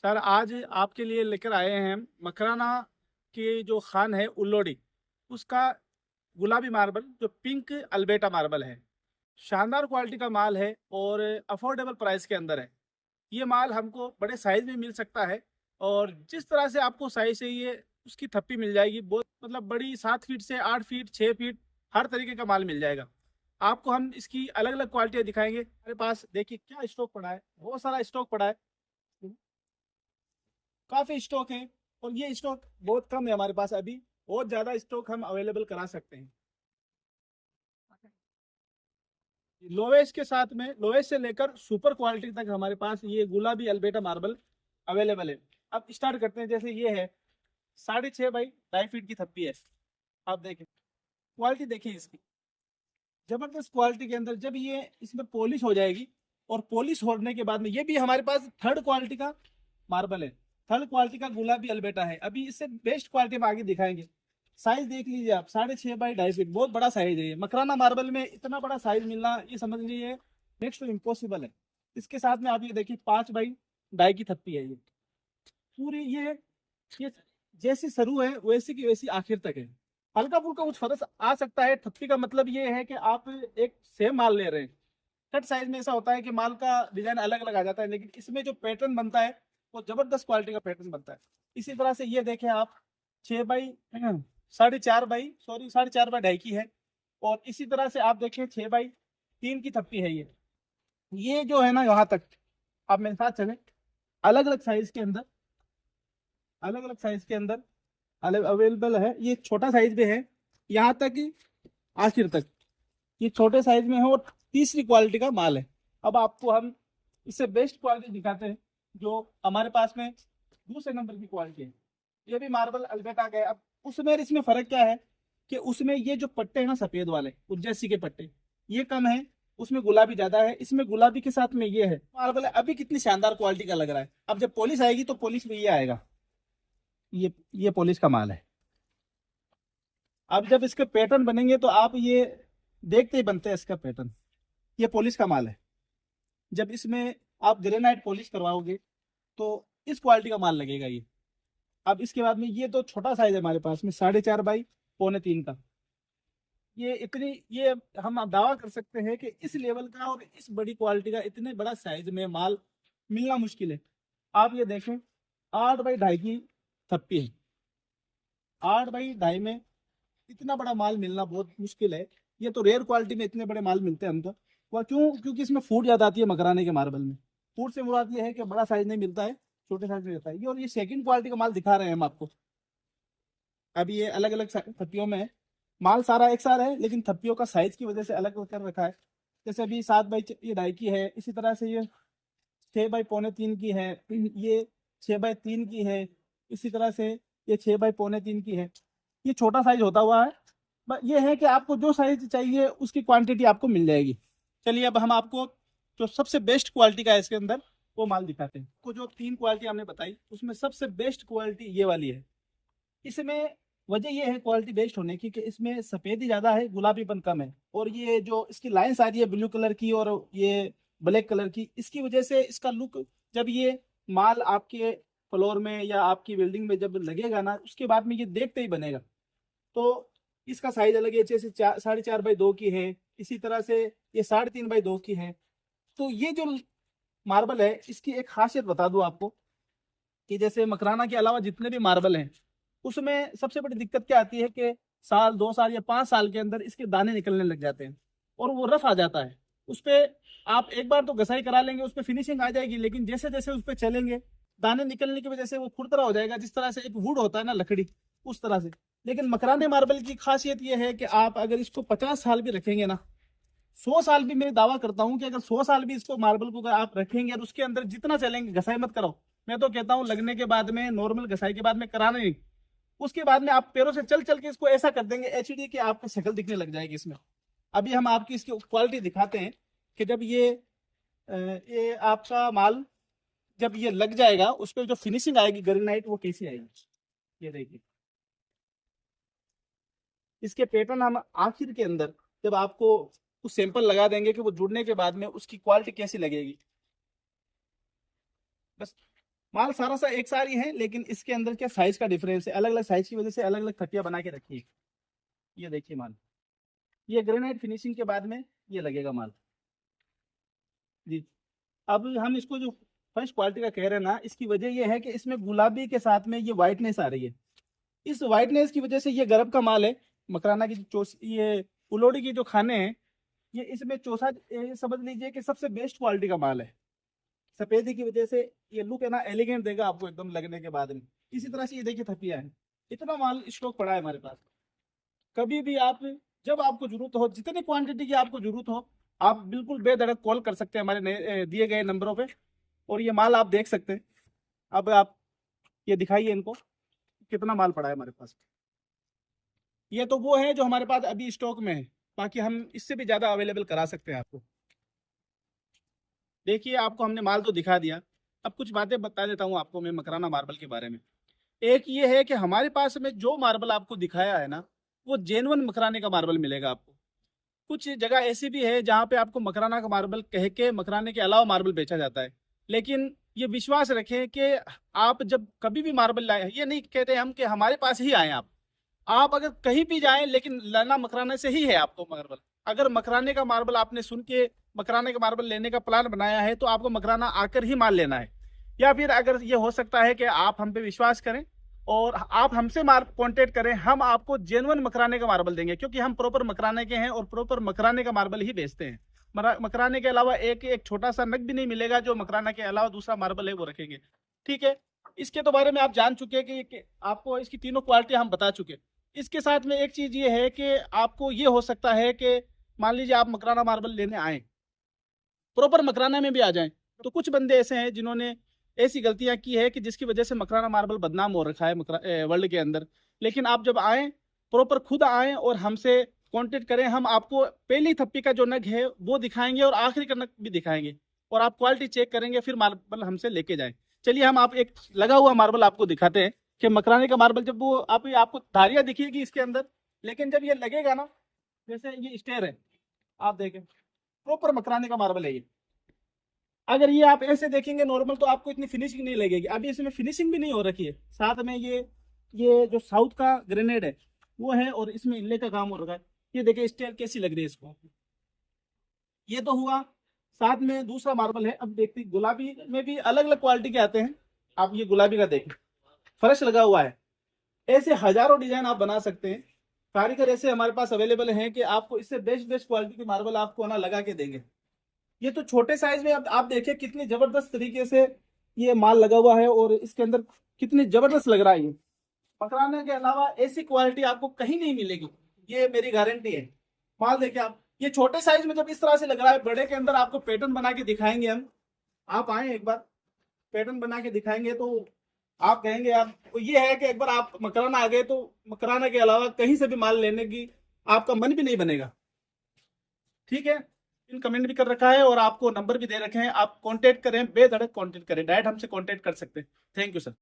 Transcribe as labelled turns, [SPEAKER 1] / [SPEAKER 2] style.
[SPEAKER 1] Sir आज आपके लिए लेकर आए हैं मकराना की जो खान है उल्लोडी, उसका गुलाबी मार्बल जो पिंक अल्बेटा मार्बल है। शानदार क्वालिटी का माल है और अफोर्डेबल प्राइस के अंदर है। ये माल हमको बड़े साइज में मिल सकता है और जिस तरह से आपको साइज चाहिए उसकी थप्पी मिल जाएगी। बहुत मतलब बड़ी 7 फीट से 8 फीट 6 फीट हर तरीके का माल मिल जाएगा। आपको हम इसकी अलग अलग क्वालिटियाँ दिखाएंगे। हमारे पास देखिए क्या स्टॉक पड़ा है, बहुत सारा स्टॉक पड़ा है, काफी स्टॉक है। और ये स्टॉक बहुत कम है हमारे पास, अभी बहुत ज्यादा स्टॉक हम अवेलेबल करा सकते हैं। लोवेस्ट के साथ में, लोवेस्ट से लेकर सुपर क्वालिटी तक हमारे पास ये गुलाबी अल्बेटा मार्बल अवेलेबल है। अब स्टार्ट करते हैं। जैसे ये है 6.5 बाई 2.5 फीट की थप्पी है। आप देखें क्वालिटी, देखिए इसकी जबरदस्त क्वालिटी के अंदर। जब ये इसमें पॉलिश हो जाएगी और पॉलिश होने के बाद में, ये भी हमारे पास थर्ड क्वालिटी का मार्बल है, थर्ड क्वालिटी का गुलाबी अल्बेटा है। अभी इससे बेस्ट क्वालिटी हम आगे दिखाएंगे। साइज देख लीजिए आप, 6.5 बाई 2.5 फीट, बहुत बड़ा साइज है ये। मकराना मार्बल में इतना बड़ा साइज मिलना, ये समझ लीजिए नेक्स्ट टू इम्पॉसिबल है। इसके साथ में आप ये देखिए 5 बाई 2.5 की थप्पी है ये पूरी। ये जैसी शुरू है वैसी की वैसी आखिर तक है। हल्का फुल्का कुछ फर्क आ सकता है। थप्पी का मतलब ये है कि आप एक सेम माल ले रहे हैं। कट साइज में ऐसा होता है कि माल का डिजाइन अलग अलग आ जाता है, लेकिन इसमें जो पैटर्न बनता है वो जबरदस्त क्वालिटी का पैटर्न बनता है। इसी तरह से ये देखें आप, 6 बाई 4.5 की है। और इसी तरह से आप देखें 6 बाई 3 की थप्पी है ये जो है ना, यहाँ तक आप मेरे साथ चले। अलग अलग साइज के अंदर, अलग अलग साइज के अंदर अलग अवेलेबल है। ये छोटा साइज में है यहाँ तक कि आखिर तक, ये छोटे साइज में है और तीसरी क्वालिटी का माल है। अब आपको हम इससे बेस्ट क्वालिटी दिखाते हैं जो हमारे पास में दूसरे नंबर की क्वालिटी है। ये भी मार्बल अल्बेटा का है। अब उसमें और इसमें फर्क क्या है कि उसमें ये जो पट्टे हैं ना सफेद वाले उज्जैसी के पट्टे, ये कम है, उसमें गुलाबी ज्यादा है। इसमें गुलाबी के साथ में ये है मार्बल है। अभी कितनी शानदार क्वालिटी का लग रहा है। अब जब पॉलिश आएगी तो पॉलिश में ये आएगा। ये पॉलिश का माल है। अब जब इसके पैटर्न बनेंगे तो आप ये देखते ही बनते हैं इसका पैटर्न। ये पॉलिश का माल है। जब इसमें आप ग्रेनाइट पॉलिश करवाओगे तो इस क्वालिटी का माल लगेगा ये। अब इसके बाद में ये तो छोटा साइज है हमारे पास में, 4.5 बाई 3.25 का। ये हम दावा कर सकते हैं कि इस लेवल का और इस बड़ी क्वालिटी का इतने बड़ा साइज में माल मिलना मुश्किल है। आप ये देखें 8 बाई 2.5 की थप्पी है। 8 बाई 2.5 में इतना बड़ा माल मिलना बहुत मुश्किल है। ये तो रेयर क्वालिटी में इतने बड़े माल मिलते हैं हम तो। वह क्यों? क्योंकि इसमें फूट ज्यादा आती है मकराने के मार्बल में। फूट से मुराद ये है कि बड़ा साइज नहीं मिलता है, छोटे साइज में रहता है ये। और ये सेकंड क्वालिटी का माल दिखा रहे हैं हम आपको। अभी ये अलग अलग थप्पियों में है। माल सारा एक सार है, लेकिन थप्पियों का साइज की वजह से अलग कर रखा है। जैसे अभी 7 बाई 2.5 की है, इसी तरह से ये 6 बाई 3.25 की है, ये 6 बाई 3 की है, इसी तरह से ये 6 बाई 3.25 की है। ये छोटा साइज होता हुआ है। ये है कि आपको जो साइज चाहिए उसकी क्वांटिटी आपको मिल जाएगी। चलिए अब हम आपको जो सबसे बेस्ट क्वालिटी का है इसके अंदर वो माल दिखाते हैं। को जो 3 क्वालिटी हमने बताई उसमें सबसे बेस्ट क्वालिटी ये वाली है। इसमें वजह ये है क्वालिटी बेस्ट होने की कि इसमें सफेदी ज्यादा है, गुलाबीपन कम है। और ये जो इसकी लाइंस आ रही है ब्लू कलर की और ये ब्लैक कलर की, इसकी वजह से इसका लुक, जब ये माल आपके फ्लोर में या आपकी बिल्डिंग में जब लगेगा ना, उसके बाद में ये देखते ही बनेगा। तो इसका साइज अलग है। जैसे 4.5 बाई 2 की है, इसी तरह से ये 3.5 बाई 2 की है। तो ये जो मार्बल है इसकी एक खासियत बता दूं आपको कि जैसे मकराना के अलावा जितने भी मार्बल हैं उसमें सबसे बड़ी दिक्कत क्या आती है कि साल 2 साल या 5 साल के अंदर इसके दाने निकलने लग जाते हैं और वो रफ आ जाता है। उस पर आप एक बार तो घसाई करा लेंगे, उस पर फिनिशिंग आ जाएगी, लेकिन जैसे जैसे उस पर चलेंगे दाने निकलने की वजह से वो खुरदरा हो जाएगा, जिस तरह से एक वुड होता है ना, लकड़ी, उस तरह से। लेकिन मकराने मार्बल की खासियत यह है कि आप अगर इसको 50 साल भी रखेंगे ना, 100 साल भी, मैं दावा करता हूं कि अगर 100 साल भी इसको मार्बल को अगर आप रखेंगे और उसके अंदर जितना चलेंगे, घसाई मत कराओ। मैं तो कहता हूं लगने के बाद में, नॉर्मल घसाई के बाद में कराना नहीं, उसके बाद में आप पैरों से चल चल के इसको ऐसा कर देंगे एचडी की आपको शक्ल दिखने लग जाएगी इसमें। अभी हम आपकी इसकी क्वालिटी दिखाते हैं कि जब ये आपका माल जब ये लग जाएगा उस पर जो फिनिशिंग आएगी ग्रेनाइट, वो कैसी आएगी ये देखिए। इसके पैटर्न हम आखिर के अंदर जब आपको कुछ सैंपल लगा देंगे कि वो जुड़ने के बाद में उसकी क्वालिटी कैसी लगेगी। बस माल सारा सा एक सारी है, लेकिन इसके अंदर क्या साइज का डिफरेंस है, अलग अलग साइज की वजह से अलग अलग थप्पियां बना के रखी है। ये देखिए माल, ये ग्रेनाइट फिनिशिंग के बाद में ये लगेगा माल जी। अब हम इसको जो फर्स्ट क्वालिटी का कह रहे हैं ना, इसकी वजह ये है कि इसमें गुलाबी के साथ में ये व्हाइटनेस आ रही है। इस व्हाइटनेस की वजह से ये गरब का माल है। मकराना की ये उलोड़ी की जो खाने हैं, ये इसमें चौसा, ये समझ लीजिए कि सबसे बेस्ट क्वालिटी का माल है। सफेदी की वजह से ये लुक है ना एलिगेंट देगा आपको एकदम लगने के बाद में। इसी तरह से ये देखिए थपिया है, इतना माल स्टॉक पड़ा है हमारे पास। कभी भी आप, जब आपको जरूरत हो, जितनी क्वांटिटी की आपको जरूरत हो, आप बिल्कुल बेधड़क कॉल कर सकते हैं हमारे दिए गए नंबरों पे, और ये माल आप देख सकते हैं। अब आप ये दिखाइए इनको कितना माल पड़ा है हमारे पास। ये तो वो है जो हमारे पास अभी स्टॉक में है, बाकी हम इससे भी ज्यादा अवेलेबल करा सकते हैं आपको। देखिए आपको हमने माल तो दिखा दिया, अब कुछ बातें बता देता हूँ आपको मैं मकराना मार्बल के बारे में। एक ये है कि हमारे पास में जो मार्बल आपको दिखाया है ना, वो जेन्युइन मकराने का मार्बल मिलेगा आपको। कुछ जगह ऐसी भी है जहाँ पे आपको मकराना का मार्बल कह के मकराने के अलावा मार्बल बेचा जाता है। लेकिन ये विश्वास रखें कि आप जब कभी भी मार्बल लाए, ये नहीं कहते हम कि हमारे पास ही आए आप अगर कहीं भी जाएं, लेकिन लाना मकराने से ही है आपको मार्बल। अगर मकराने का मार्बल आपने सुन के मकराने का मार्बल लेने का प्लान बनाया है, तो आपको मकराना आकर ही माल लेना है। या फिर अगर ये हो सकता है कि आप हम पे विश्वास करें और आप हमसे कांटेक्ट करें, हम आपको जेन्युइन मकराने का मार्बल देंगे, क्योंकि हम प्रॉपर मकराने के हैं और प्रॉपर मकराने का मार्बल ही बेचते हैं। मकराने के अलावा एक एक छोटा सा नग भी नहीं मिलेगा जो मकराना के अलावा दूसरा मार्बल है वो रखेंगे। ठीक है, इसके तो बारे में आप जान चुके हैं कि आपको इसकी तीनों क्वालिटी हम बता चुके। इसके साथ में एक चीज ये है कि आपको ये हो सकता है कि मान लीजिए आप मकराना मार्बल लेने आए, प्रॉपर मकराना में भी आ जाएं, तो कुछ बंदे ऐसे हैं जिन्होंने ऐसी गलतियां की है कि जिसकी वजह से मकराना मार्बल बदनाम हो रखा है वर्ल्ड के अंदर। लेकिन आप जब आए, प्रॉपर खुद आए और हमसे कांटेक्ट करें, हम आपको पहली थप्पी का जो नग है वो दिखाएंगे और आखिरी का नग भी दिखाएंगे, और आप क्वालिटी चेक करेंगे, फिर मार्बल हमसे लेके जाएं। चलिए हम आप एक लगा हुआ मार्बल आपको दिखाते हैं कि मकराने का मार्बल जब वो आपको धारियां दिखेगी इसके अंदर, लेकिन जब ये लगेगा ना, जैसे ये स्टेयर है, आप देखें प्रॉपर मकराने का मार्बल है ये। अगर ये आप ऐसे देखेंगे नॉर्मल, तो आपको इतनी फिनिशिंग नहीं लगेगी। अभी इसमें फिनिशिंग भी नहीं हो रखी है। साथ में ये जो साउथ का ग्रेनेड है वो है, और इसमें इनले का काम हो रखा है। ये देखिए स्टेयर कैसी लग रही है इसको। ये तो हुआ, साथ में दूसरा मार्बल है। अब देखते गुलाबी में भी अलग अलग क्वालिटी के आते हैं। आप ये गुलाबी का देखें, फर्श लगा हुआ है। ऐसे हजारों डिजाइन आप बना सकते हैं। कारीगर ऐसे हमारे पास अवेलेबल हैं कि आपको इससे बेस्ट बेस्ट क्वालिटी की मार्बल आपको ना लगा के देंगे। ये तो छोटे साइज में, अब आप देखिए कितनी जबरदस्त तरीके से ये माल लगा हुआ है, और इसके अंदर कितनी जबरदस्त लग रहा है ये। पकड़ाने के अलावा ऐसी क्वालिटी आपको कहीं नहीं मिलेगी, ये मेरी गारंटी है। माल देखिए आप, ये छोटे साइज में जब इस तरह से लग रहा है, बड़े के अंदर आपको पैटर्न बना के दिखाएंगे हम। आप आए एक बार, पैटर्न बना के दिखाएंगे तो आप कहेंगे यार, तो ये है कि एक बार आप मकराना आ गए तो मकराना के अलावा कहीं से भी माल लेने की आपका मन भी नहीं बनेगा। ठीक है, इन कमेंट भी कर रखा है और आपको नंबर भी दे रखे हैं। आप कांटेक्ट करें, बेधड़क कांटेक्ट करें, डायरेक्ट हमसे कांटेक्ट कर सकते हैं। Thank you sir.